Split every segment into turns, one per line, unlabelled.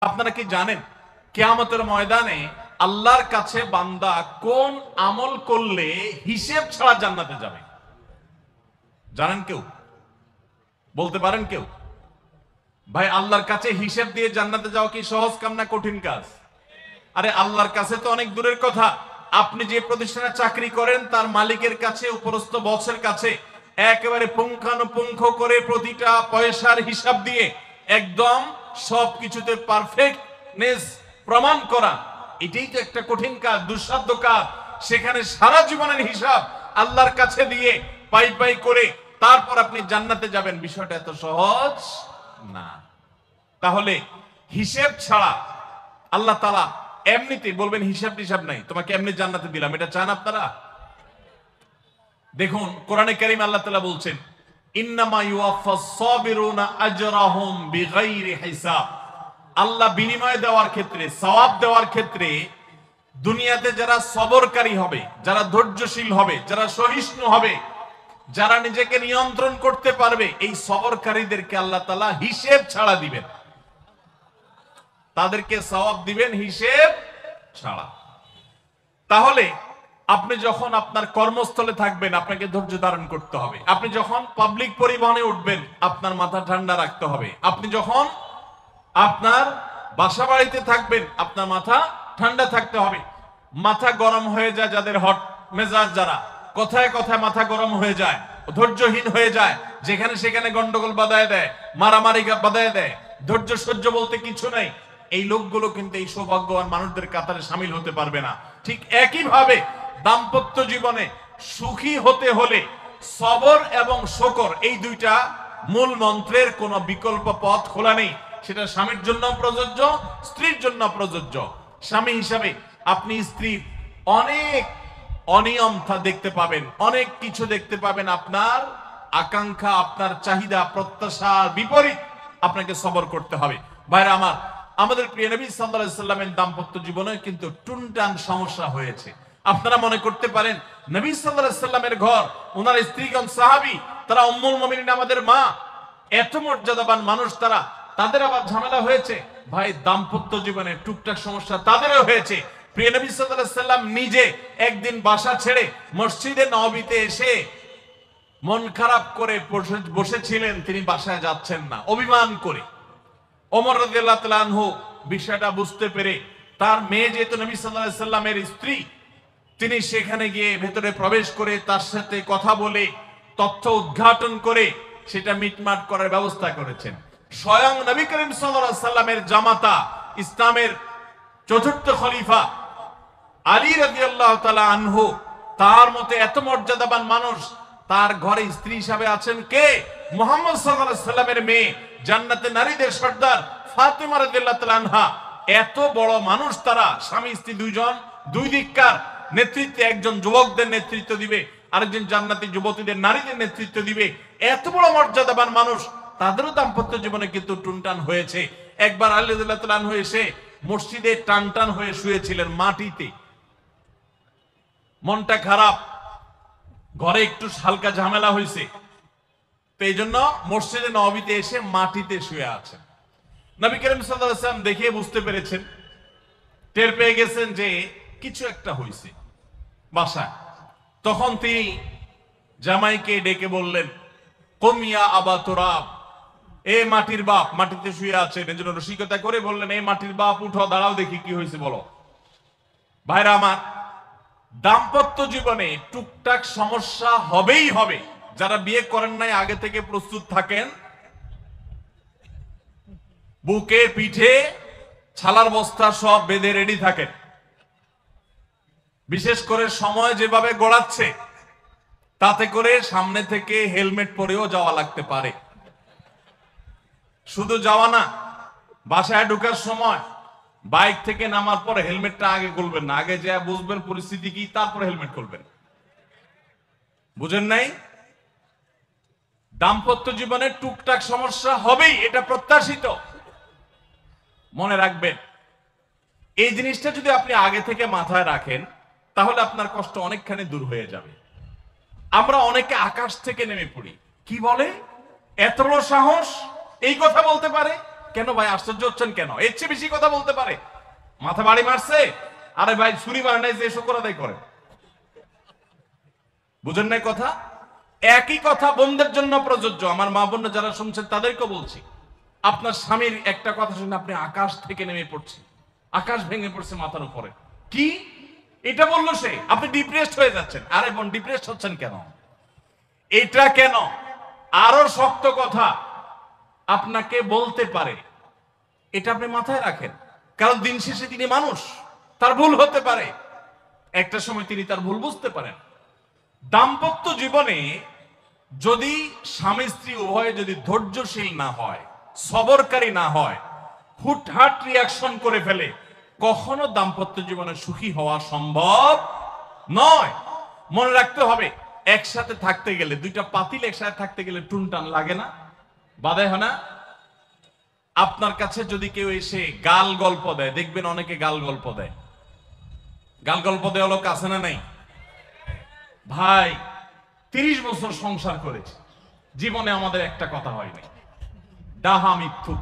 আপনারা কি জানেন কিয়ামতের ময়দানে আল্লাহর কাছে বান্দা কোন আমল করলে হিসেব ছাড়া জান্নাতে যাবে? জানেন কেউ? বলতে পারেন কেউ? ভাই, আল্লাহর কাছে হিসেব দিয়ে জান্নাতে যাওয়া কি সহজ কাম না কঠিন কাজ? আরে আল্লাহর কাছে তো অনেক দূরের কথা। আপনি যে প্রতিষ্ঠানে চাকরি করেন তার মালিকের কাছে, উপরস্থ বসের কাছে একেবারে পুঙ্খানুপুঙ্খ করে প্রতিটা পয়সার হিসাব দিয়ে একদম সবকিছুতে পারফেক্টনেস প্রমাণ করা, এটাই তো একটা কঠিন কাজ, দুঃসাধ্য কাজ। সেখানে সারা জীবনের হিসাব আল্লাহর কাছে দিয়ে পাই পাই করে তারপর আপনি জান্নাতে যাবেন, বিষয়টা এত সহজ না। তাহলে হিসেব ছাড়া আল্লাহ তাআলা এমনিতেই বলবেন হিসাব টিসাব নাই, তোমাকে এমনি জান্নাতে দিলাম, এটা চান আপনারা? দেখুন কোরআনে কারীম আল্লাহ তাআলা বলছেন, ইন্নামা ইউওয়াফাস সাবিরুনা আজরাহুম বিগাইরি হিসাব। আল্লাহ বিনিময় দেওয়ার ক্ষেত্রে, সওয়াব দেওয়ার ক্ষেত্রে দুনিয়াতে যারা সবরকারী হবে, যারা ধৈর্যশীল হবে, যারা সহিষ্ণু হবে, যারা নিজেকে নিয়ন্ত্রণ করতে পারবে, এই সবরকারীদেরকে আল্লাহ তাআলা হিসেব ছাড়া দিবেন, তাদেরকে সওয়াব দিবেন হিসেব ছাড়া। তাহলে আপনি যখন আপনার কর্মস্থলে থাকবেন আপনাকে ধৈর্য ধারণ করতে হবে। আপনি যখন পাবলিক পরিবহনে উঠবেন আপনার মাথা ঠান্ডা রাখতে হবে। আপনি যখন আপনার বাসা বাড়িতে থাকবেন আপনার মাথা ঠান্ডা থাকতে হবে। মাথা গরম হয়ে যায় যাদের, হট মেজাজ যারা, কথায় কথায় মাথা গরম হয়ে যায়, ধৈর্যহীন হয়ে যায়, যেখানে সেখানে গন্ডগোল বাধায় দেয়, মারামারি বাধায় দেয়, ধৈর্য সহ্য বলতে কিছু নাই, এই লোকগুলো কিন্তু এই সৌভাগ্যবান মানুষদের কাতারে শামিল হতে পারবে না। ঠিক একইভাবে দাম্পত্য জীবনে সুখী হতে হলে সবর এবং শকর, এই দুইটা মূল মন্ত্রের কোনো বিকল্প পথ খোলা নেই। সেটা স্বামীর জন্য প্রযোজ্য, স্ত্রীর জন্য প্রযোজ্য। স্বামী হিসাবে আপনি স্ত্রীর অনেক অনিয়ম দেখতে পাবেন, অনেক কিছু দেখতে পাবেন, আপনার আকাঙ্ক্ষা, আপনার চাহিদা প্রত্যাশার বিপরীত, আপনাকে সবর করতে হবে। ভাইরা আমার, আমাদের প্রিয় নবী সাল্লাল্লাহু আলাইহি সাল্লামের দাম্পত্য জীবনে কিন্তু টুনটান সমস্যা হয়েছে। আপনারা মনে করতে পারেন নবী সাল্লাল্লাহু আলাইহি সাল্লামের ঘর, ওনার স্ত্রীগণ সাহাবী, তারা উম্মুল মুমিনিন আমাদের মা, এত মর্যাদাবান মানুষ, তাদের আবার ঝামেলা হয়েছে। ভাই, দাম্পত্য জীবনে টুকটাক সমস্যা তাদেরও হয়েছে। প্রিয় নবী সাল্লাল্লাহু আলাইহি সাল্লাম নিজে একদিন বাসা ছেড়ে মসজিদে নববীতে এসে মন খারাপ করে বসেছিলেন, তিনি বাসায় যাচ্ছেন না, অভিমান করে। ওমর রাদিয়াল্লাহু তাআলা আনহু বিষয়টা বুঝতে পেরে, তার মেয়ে যেহেতু নবী সাল্লাল্লাহু আলাইহি সাল্লামের স্ত্রী, তিনি সেখানে গিয়ে ভেতরে প্রবেশ করে তার সাথে কথা বলে তথ্য উদ্ঘাটন করে সেটা মিটমাট করার ব্যবস্থা করেছেন। স্বয়ং নবী করিম সাল্লাল্লাহু আলাইহি সাল্লামের জামাতা, ইসলামের চতুর্থ খলিফা আলী রাদিয়াল্লাহু তাআলা আনহু, তার মতে এত মর্যাদাবান মানুষ, তার ঘরে স্ত্রী হিসাবে আছেন কে? মুহাম্মদ সাল্লাল্লাহু আলাইহি সাল্লামের মেয়ে, জান্নাতে নারীদের সর্দার ফাতেমা রাদিয়াল্লাহু তাআলা আনহা। এত বড় মানুষ তারা, স্বামী স্ত্রী দুইজন, দুই দিককার নেতৃত্বে, একজন যুবকদের নেতৃত্ব দিবে, আরেকজন জান্নাতি যুবতীদের, নারীদের নেতৃত্ব দিবে। এত বড় মর্যাদাবান মানুষ, তাদেরও দাম্পত্য জীবনে কিন্তু টুনটান হয়েছে। একবার আলী রাদিয়াল্লাহু তাআলা আনহু এসে মসজিদে টানটান হয়ে শুয়েছিলেন মাটিতে, মনটা খারাপ, ঘরে একটু হালকা ঝামেলা হয়েছে, তো এই জন্য মসজিদে নববীতে এসে মাটিতে শুয়ে আছেন। নবী করিম সাল্লাল্লাহু আলাইহি ওয়াসাল্লাম দেখে বুঝতে পেরেছেন, টের পেয়ে গেছেন যে কিছু একটা হয়েছে বাসায়। তখন তিনি জামাইকে ডেকে বললেন, কুম ইয়া আবা তুরাব, এ মাটির বাপ, মাটিতে শুয়ে আছেন, এজন্য রসিকতা করে বললেন, এই মাটির বাপ উঠো, দাঁড়াও দেখি কি হয়েছে বলো। ভাইরা আমার, দাম্পত্য জীবনে টুকটাক সমস্যা হবেই হবে। যারা বিয়ে করেন নাই আগে থেকে প্রস্তুত থাকেন, বুকে পিঠে ছালার বস্তা সব বেঁধে রেডি থাকেন। বিশেষ করে সময় যেভাবে গড়াচ্ছে, তাতে করে সামনে থেকে হেলমেট পরেও যাওয়া লাগতে পারে। শুধু যাওয়া না, বাসায় ঢোকার সময় বাইক থেকে নামার পর হেলমেটটা আগে খুলবেন না, আগে যা বুঝবেন পরিস্থিতি কি, তারপর হেলমেট খুলবেন। বুঝেন নাই? দাম্পত্য জীবনে টুকটাক সমস্যা হবেই, এটা প্রত্যাশিত। মনে রাখবেন, এই জিনিসটা যদি আপনি আগে থেকে মাথায় রাখেন, তাহলে আপনার কষ্ট অনেকখানি দূর হয়ে যাবে। আমরা অনেকে আকাশ থেকে নেমে পড়ি, কি বলে, এত বড় সাহস এই কথা বলতে পারে, কেন ভাই আশ্চর্য হচ্ছেন কেন? এর চেয়ে বেশি কথা বলতে পারে? মাথা বাড়ি মারছে? আরে ভাই ছুরি মারে নাই যে শুকর আদায় করে। বুঝেন নাই কথা? একই কথা বোনদের জন্য প্রযোজ্য। আমার মা বোন যারা শুনছেন তাদেরকে বলছি, আপনার স্বামীর একটা কথা শুনে আপনি আকাশ থেকে নেমে পড়ছেন, আকাশ ভেঙে পড়ছে মাথার উপরে, কি এটা বললো সে, আপনি ডিপ্রেসড হয়ে যাচ্ছেন। আরে বোন ডিপ্রেসড হচ্ছেন কেন? এটা কেন? আরো শক্ত কথা আপনাকে বলতে পারে, এটা আপনি মাথায় রাখেন। কারণ দিন শেষে তিনি মানুষ, তার ভুল হতে পারে, একটা সময় তিনি তার ভুল বুঝতে পারেন। দাম্পত্য জীবনে যদি স্বামী স্ত্রী উভয়ে যদি ধৈর্যশীল না হয়, সবরকারী না হয়, হুটহাট রিয়াকশন করে ফেলে, কখনো দাম্পত্য জীবনে সুখী হওয়া সম্ভব নয়। মনে রাখতে হবে, একসাথে থাকতে গেলে, দুইটা পাতিল একসাথে থাকতে গেলে টুনটান লাগে না, বাধে হয় না? আপনার কাছে যদি কেউ এসে গাল গল্প দেয়, দেখবেন অনেকে গাল গল্প দেয়। গাল গল্প দেওয়া লোক আছে না নাই? ভাই 30 বছর সংসার করেছি, জীবনে আমাদের একটা কথা হয়নি, ডাহা মিথ্যুক।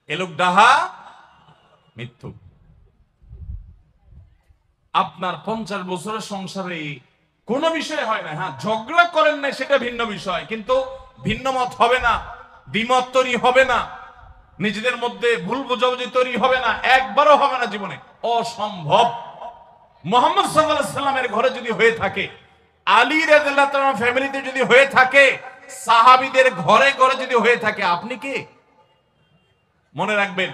এ লোক ডাহা মিথ্যুক। আপনার 50 বছরের সংসারে কোন বিষয় হয় না, হ্যাঁ ঝগড়া করেন না সেটা ভিন্ন বিষয়, কিন্তু ভিন্ন মত হবে না, দ্বিমত তৈরি হবে না, নিজেদের মধ্যে ভুল বোঝাবুঝি তৈরি হবে না, একবারও হবে না জীবনে, অসম্ভব। মুহাম্মদ সাল্লাল্লাহু আলাইহি সাল্লামের ঘরে যদি হয়ে থাকে, আলী রাদিয়াল্লাহু তাআলা ফ্যামিলিতে যদি হয়ে থাকে, সাহাবীদের ঘরে ঘরে যদি হয়ে থাকে, আপনি কে? মনে রাখবেন,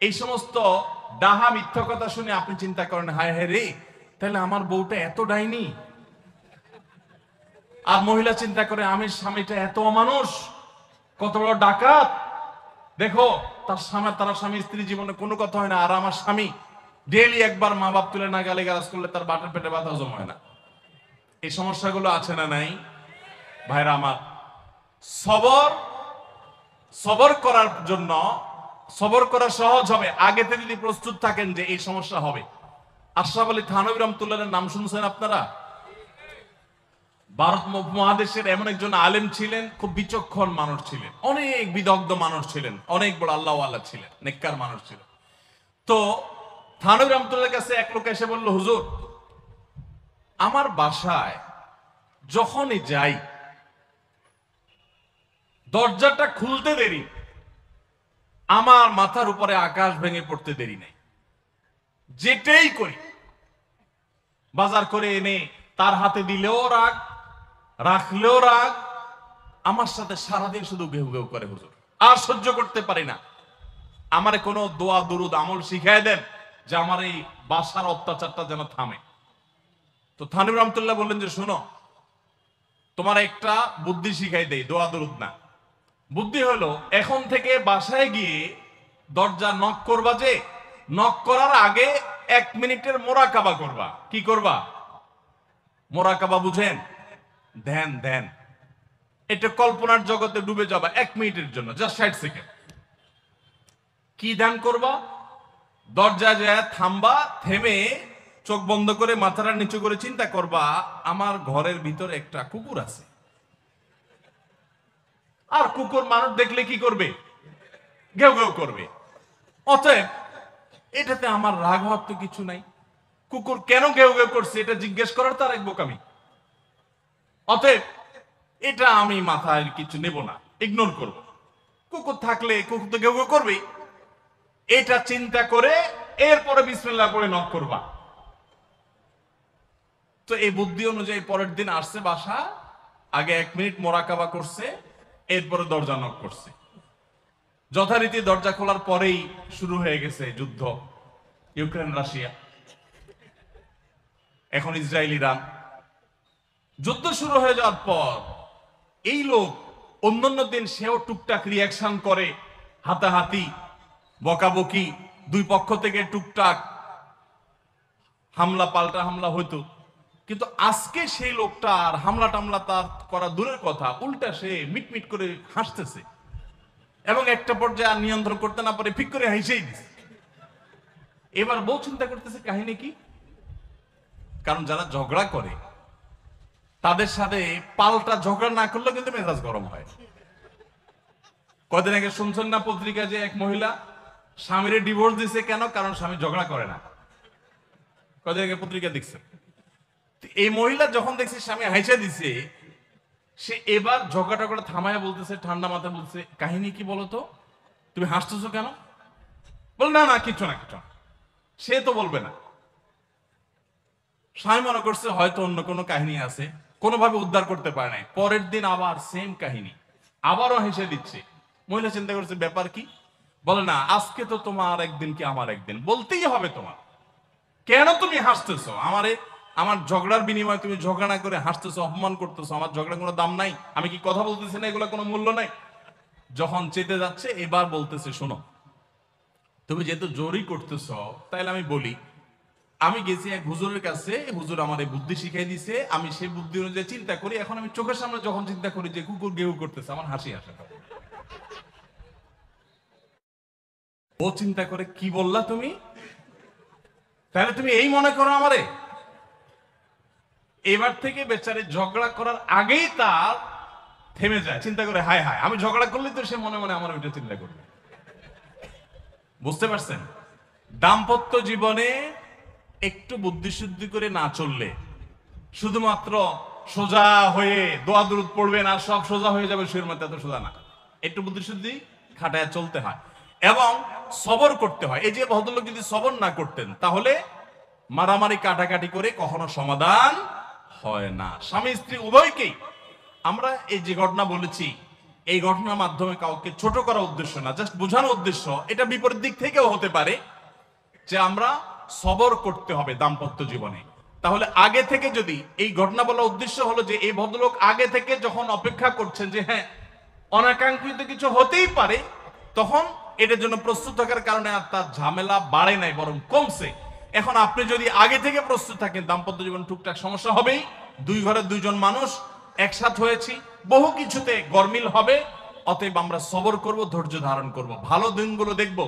এই সমস্ত ডাহা মিথ্যা কথা শুনে আপনি চিন্তা করেন, হায় হায় রে, তাহলে আমার বউটা এত ডাইনি। আর মহিলা চিন্তা করে, আমি স্বামীটা এত অমানুষ, কত বড় ডাকাত। দেখো তার স্বামী স্ত্রী জীবনে কোনো কথা হয় না, আর আমার স্বামী ডেইলি একবার মা বাপ তুলে না গালি গালাজ করলে তার বাটের পেটে ব্যথা হজম হয় না। এই সমস্যাগুলো আছে না নাই? ভাইরা আমার, সবর করার জন্য, সবর করা সহজ হবে আগে থেকে যদি প্রস্তুত থাকেন যে এই সমস্যা হবে। আশরাফ আলী থানভী রাহমাতুল্লাহর নাম শুনছেন আপনারা? ভারত মহাদেশের এমন একজন আলেম ছিলেন, খুব বিচক্ষণ মানুষ ছিলেন, অনেক বিদগ্ধ মানুষ ছিলেন, অনেক বড় আল্লাহওয়ালা ছিলেন, নেককার মানুষ ছিলেন। তো থানভী রাহমাতুল্লাহর কাছে এক লোক এসে বলল, হুজুর আমার বাসায় যখনই যাই দরজাটা খুলতে দেরি, আমার মাথার উপরে আকাশ ভেঙে পড়তে দেরি নেই, যেটাই করি বাজার করে এনে তার হাতে দিলেও রাগ, রাখলেও রাগ, আমার সাথে সারাদিন শুধু ঘেউ ঘেউ করে হুজুর, আর সহ্য করতে পারি না। আমারে কোনো দোয়া দুরুদ আমল শিখায় দেন যে আমার এই বাসার অত্যাচারটা যেন থামে। তো থানভী রাহমাতুল্লাহ বললেন যে শোনো, তোমার একটা বুদ্ধি শিখাই দেই, দোয়া দুরুদ না। বুদ্ধি হলো, এখন থেকে বাসায় গিয়ে দরজা নক করবা, যে নক করার আগে 1 মিনিটের মোরাকাবা করবা। কি করবা? মোরাকাবা বুঝেন? ধ্যান, ধ্যান। এটা কল্পনার জগতে ডুবে যাবা 1 মিনিটের জন্য, জাস্ট 60 সেকেন্ড। কি ধ্যান করবা? দরজা যায় থামবা, থেমে চোখ বন্ধ করে মাথাটা নিচু করে চিন্তা করবা, আমার ঘরের ভিতরে একটা কুকুর আছে, আর কুকুর মানুষ দেখলে কি করবে? ঘেউ ঘেউ করবে। অতএব এটাতে আমার রাগ হওয়ার তো কিছু নাই, কুকুর কেন ঘেউ ঘেউ করছে এটা জিজ্ঞেস করার তার এক বোকামি। অতএব এটা আমি মাথায় কিছু নেব না, ইগনোর করব। কুকুর থাকলে কুকুর তো ঘেউ ঘেউ করবেই, এটা চিন্তা করে এরপরে বিসমিল্লাহ পড়ে নক করবা। তো এই বুদ্ধি অনুযায়ী পরের দিন আসছে বাসা, আগে 1 মিনিট মোরাকাবা করছে, এরপরে দরজা নক করছে। যথারীতি দরজা খোলার পরেই শুরু হয়ে গেছে যুদ্ধ, ইউক্রেন রাশিয়া, এখন ইসরায়েল ইরান। যুদ্ধ শুরু হয়ে যাওয়ার পর এই লোক অন্যান্য দিন সেও টুকটাক রিয়াকশন করে, হাতাহাতি, বকাবকি, দুই পক্ষ থেকে টুকটাক হামলা পাল্টা হামলা হইতো, কিন্তু আজকে সেই লোকটা আর হামলা টামলা তার করা দূরের কথা, উল্টা সে মিটমিট করে হাসতেছে, এবং একটা পর্যায়ে আর নিয়ন্ত্রণ করতে না পারে ফিক করে হাসেই দিছে। এবার বউ চিন্তা করতেছে কাহিনী কি, কারণ যারা ঝগড়া করে তাদের সাথে পাল্টা ঝগড়া না করলে কিন্তু মেজাজ গরম হয়। কদিন আগে শুনছেন না পত্রিকা যে এক মহিলা স্বামীরে ডিভোর্স দিছে কেন? কারণ স্বামী ঝগড়া করে না। কদিন আগে পত্রিকা দেখছে। এই মহিলা যখন দেখছে স্বামী হাইসা দিছে, সে এবার ঝগড়া টগড়া থামায়া বলতেছে, ঠান্ডা মাথায় বলছে, কাহিনী কি বলতো, তুমি হাসতেছো কেন? বল না না কিছু না কিছু না। সে তো বলবে না। স্বামী মনে করছে হয়তো অন্য কোনো কাহিনী আছে, কোনোভাবে উদ্ধার করতে পারে নাই। পরের দিন আবার সেম কাহিনী, আবারও হেসে দিচ্ছে। মহিলা চিন্তা করছে ব্যাপার কি? বলে না, আজকে তো তোমার একদিন কি আমার একদিন, বলতেই হবে তোমার। কেন তুমি হাসতেছো? আমার ঝগড়ার বিনিময়ে তুমি ঝগড়া না করে হাসতেছো, অপমান করতেছো। আমার ঝগড়ার কোনো দাম নাই? আমি কি কথা বলতেছি না, এগুলো কোনো মূল্য নাই? যখন চেতে যাচ্ছে এবার বলতেছে, শোনো, তুমি যেহেতু জোরই করতেছো, তাইলে আমি বলি, আমি গেছি এক হুজুরের কাছে, হুজুর আমার এই বুদ্ধি শিখাই দিছে, আমি সেই বুদ্ধি অনুযায়ী চিন্তা করি। এখন আমি চোখের সামনে যখন চিন্তা করি যে কুকুর গেউ করতেছে, আমার হাসি আসে। ও চিন্তা করে, কি বললা তুমি? তাহলে তুমি এই মনে করো আমারে? এবার থেকে বেচারে ঝগড়া করার আগেই তার থেমে যায়, চিন্তা করে হায় হায়, আমি ঝগড়া করলে তো সে মনে মনে আমার ওইটা চিন্তা করবে। বুঝতে পারছেন? দাম্পত্য জীবনে একটু বুদ্ধিশুদ্ধি করে না চললে, শুধুমাত্র সোজা হয়ে দোয়া দুরূদ পড়বেন আর সব সোজা হয়ে যাবে, শুয়ের মধ্যে এত সোজা না। একটু বুদ্ধিশুদ্ধি খাটায় চলতে হয় এবং সবর করতে হয়। এই যে ভদ্রলোক যদি সবর না করতেন, তাহলে মারামারি কাটাকাটি করে কখনো সমাধান হয় না। স্বামী স্ত্রী উভয়কেই আমরা এই যে ঘটনা বলেছি, এই ঘটনার মাধ্যমে কাউকে ছোট করার উদ্দেশ্য না, জাস্ট বোঝানোর উদ্দেশ্য। এটা বিপরীত দিক থেকেও হতে পারে যে আমরা সবর করতে হবে দাম্পত্য জীবনে। তাহলে আগে থেকে যদি এই ঘটনা বলার উদ্দেশ্য হলো যে এই ভদ্রলোক আগে থেকে যখন অপেক্ষা করছেন যে হ্যাঁ অনাকাঙ্ক্ষিত কিছু হতেই পারে, তখন এটার জন্য প্রস্তুত থাকার কারণে আর তার ঝামেলা বাড়ে নাই, বরং কমছে। এখন আপনি যদি আগে থেকে প্রস্তুত থাকেন, দাম্পত্য জীবন টুকটাক সমস্যা হবেই। দুই ঘরের দুইজন মানুষ একসাথ হয়েছি, বহু কিছুতে গরমিল হবে। অতএব আমরা সবর করব, ধৈর্য ধারণ করব, ভালো দিনগুলো দেখব।